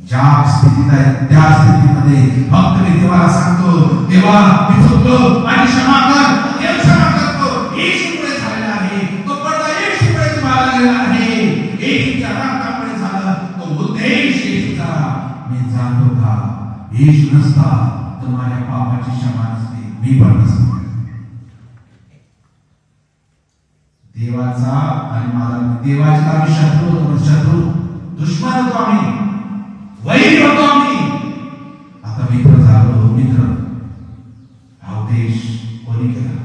ज्या स्थितीत आहे त्या स्थितीमध्ये फक्त मी देवाला सांगतो, देवा मी चुकलो आणि क्षमा कर. देव क्षमा करतो. येशूमुळे झालेला आहे. तो पडदा येशूमुळे तुम्हाला लागलेला आहे. येशूच्या रक्तामुळे झालं. तो उद्देश येशूचा मी जाणतो का? येशू नसता तर माझ्या पापाची क्षमा नसते, मी पण नसतो. देवाचा आणि माझा देवाचा आम्ही शत्रू होतो, शत्रू दुश्मन होतो, आम्ही वैर होतो, आम्ही आता मित्र झालो. मित्र हा उद्देश कोणी केला?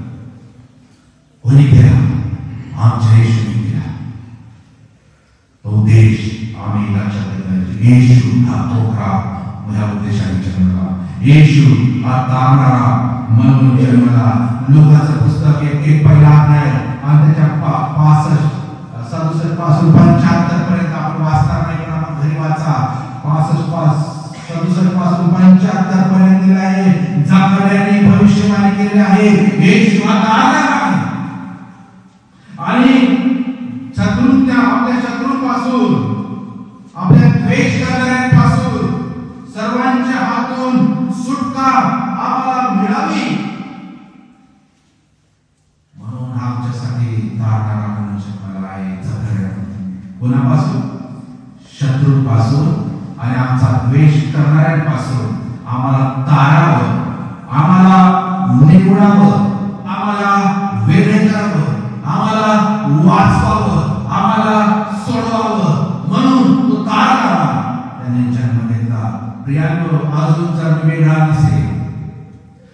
कोणी केला? आमच्या येशूने केला. तो उद्देश आम्ही लक्षात घेतला. येशू हा तोकरा या उद्देशाने जन्मला. येशू हा तारणारा म्हणून जन्मला. लूकाचं पुस्तक एक पहिला अध्याय आणि त्याच्या 67 पासून 75 पर्यंत आपण वाचणार नाही, पण आपण घरी वाचा. 67 पासून 75 पर्यंत दिले आहे. जकर्याने भविष्यवाणी केली आहे. येशू आता आला आणि आपल्या शत्रूंपासून, आपल्या द्वेष करणाऱ्यांपासून सर्वांच्या हातून सुटका आम्हाला मिळावी म्हणून आमच्यासाठी तारणारा म्हणून जन्मला आहे. जकर्या कोणापासून? शत्रूंपासून आणि आमचा द्वेष करणाऱ्यांपासून आम्हाला तारावं, आम्हाला निवडावं, आम्हाला वेगळे करावं, आम्हाला वाचवावं, आम्हाला सोडवावं म्हणून तो तारणारा त्याने जन्म घेतला. प्रियांनो, अजून जर मी वेगळा नसेल,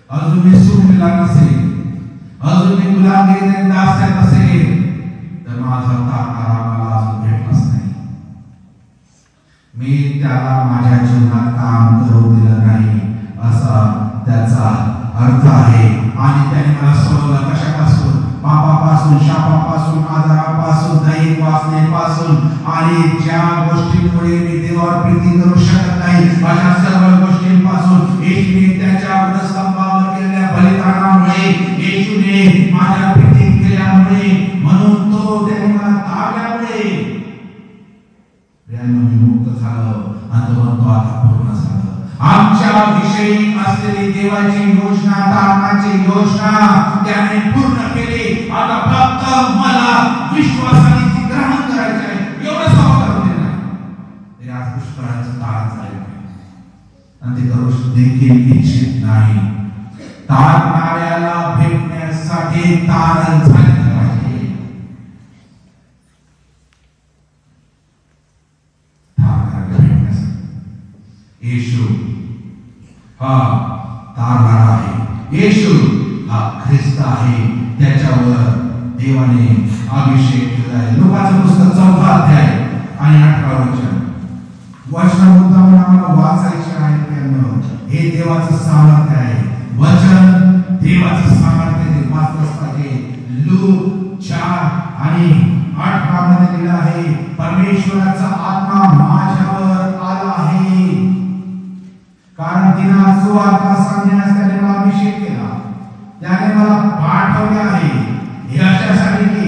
अजून मी सुटलेला नसेल, अजून मी गुलामगिरीने दास्यात असेल, तर माझा तारणारा मला अजून भेटलाच नाही. मी त्याला माझ्या जीवनात काम करू दिलं नाही असा त्याचा अर्थ आहे. आणि त्याने मला सोडवलं कशापासून? पापापासून, शापापासून, आजारापासून, दैहिक वासनेपासून आणि ज्या गोष्टींमुळे मी देवावर प्रीती करू शकत नाही अशा सर्व गोष्टींपासून येशूने त्याच्या वधस्तंभावर केलेल्या बलिदानामुळे, येशूने माझ्या प्रीती केल्यामुळे, म्हणून तो त्याने मला तारल्यामुळे मी मुक्त झालो. आणि तो आता पूर्ण झालं. आमच्या विषयी असलेली देवाची योजना, तारणाची योजना त्याने पूर्ण केली. आता फक्त मला विश्वासाने ती ग्रहण करायची आहे, एवढं समजून देणार. ते आज पुष्कळाचं तारण झाले आणि ते करू देखील इच्छित नाही. तारणाऱ्याला भेटण्यासाठी तारण झाले पाहिजे. येशू हा तारणारा आहे. येशू हा ख्रिस्त आहे. त्याच्यावर देवाने अभिषेक केला आहे. लूकाचं पुस्तक 4 अध्याय आणि 18 वचन. वचन मुद्दाम आम्हाला वाचायचे आहे. हे देवाचं सामर्थ्य आहे. वचन देवाचं सामर्थ्य वाचलंच पाहिजे. लूक 4 आणि 18 मध्ये लिहिलं आहे, परमेश्वराचा आत्मा माझ्यावर आला आहे, कारण तिने सुवार्ता सांगण्यास त्याने मला अभिषेक केला. त्याने मला पाठवले आहे हे अशासाठी की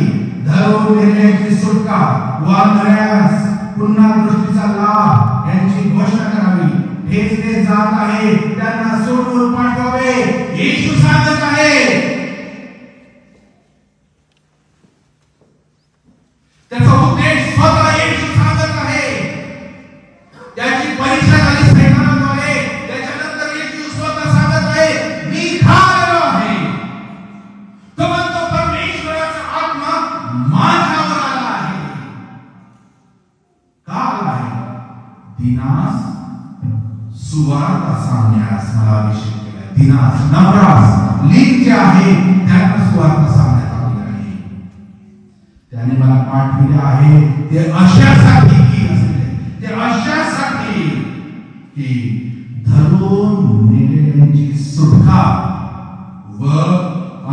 धरून गेलेल्यांची सुटका व अंधळ्यास पुन्हा दृष्टीचा लाभ यांची घोषणा करावी. ठेचले जात आहे त्यांना सोडून पाठवावे. येशू सांगत आहे. त्याचा उद्देश स्वतः येशू सांगत आहे. त्याची परीक्षा झाली सैतानाद्वारे. त्याच्यानंतर येशू स्वतः सांगत आहे, मी खालेलो आहे. तो म्हणतो परमेश्वराचा आत्मा माझ्यावर आला आहे. का आला आहे? दिनास सुवार्ता सांगण्यास मला अभिषेक केला. दिनास, नम्रास, लीन जे आहे त्यांना सुवार्ता सांगण्यात आली आहे. त्याने मला पाठविले आहे ते अशासाठी की असले, ते अशासाठी की धरून नेलेल्यांची सुटका व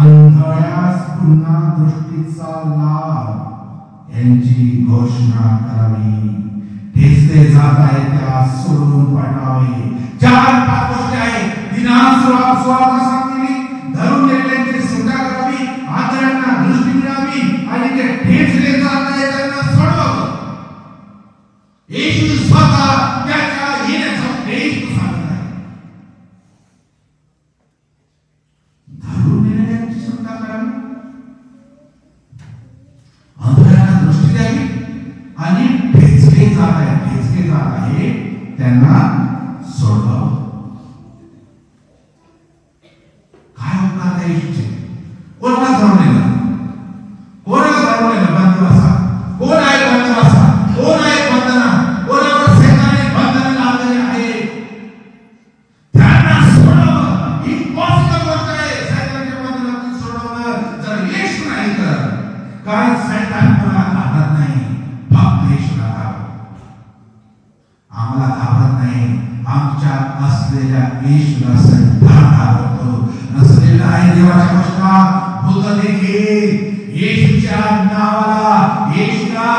अंधळ्यास पुन्हा दृष्टीचा लाभ यांची घोषणा करावी. ठेचले जात आहे त्या सोडून पाठवावे. 4-5 गोष्टी आहेत. दिनास सुवार्ता सांगली, धरून नेलेल्यांची सुटका करावी, आंधळ्यांना दृष्टी मिळावी आणि ते ठेचले जात आहे त्यांना सोडवावं. येशू स्वतः त्याच्या अस्तित्वात आहे त्यांना सोडवावं. काय उपकार त्या येशूचे? कोणाला सोडलेलं? कोणाला सोडलेलं? बंदवासा. कोण आहे बंदवासा? कोण आहे बंधना? कोणावर सैतानाने बंधन लावलेले आहे? त्यांना सोडवं इम्पॉसिबल गोष्ट आहे. सैतानाच्या बंधनातून सोडवणं जर येशू नाही तर, कारण सैतान कोणाला घाबरत नाही, फक्त येशूला घाबरतो. आम्हाला घाबरत नाही, आमच्या असलेल्या येशूला सैतान घाबरतो. नसलेला आहे देवाच्या वचनात भूत देखील येशूच्या नावाला, येशूला